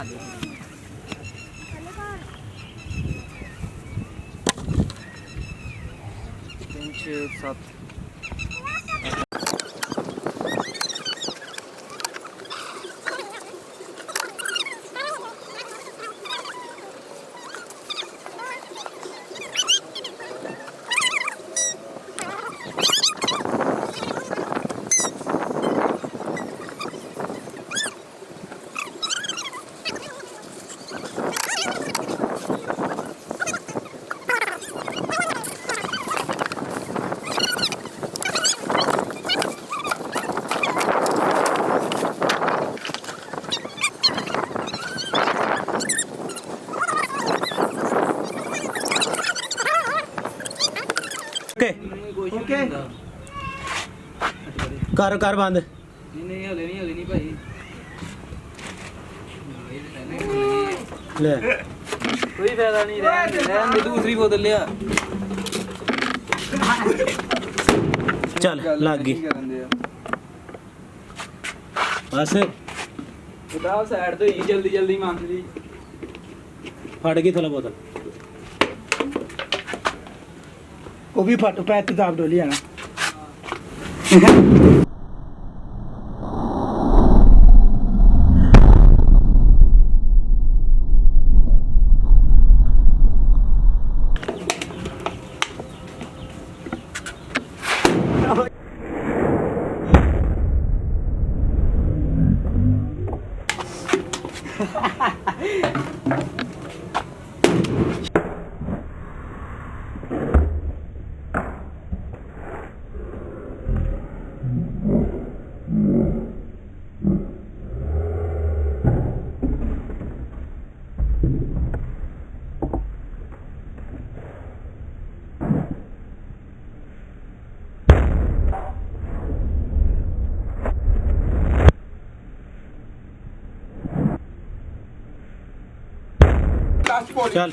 ਲਾ ਦੇ 3 6 7 ओके कर कर बंद नहीं हले नहीं भाई ले कोई फायदा नहीं रहने दे दूसरी बोतल लिया चल लग गई बस बताओ साइड तो ही जल्दी जल्दी मान ली फट गई थोड़ा बोतल वो भी फट पैर तेजाब डोली है ना चल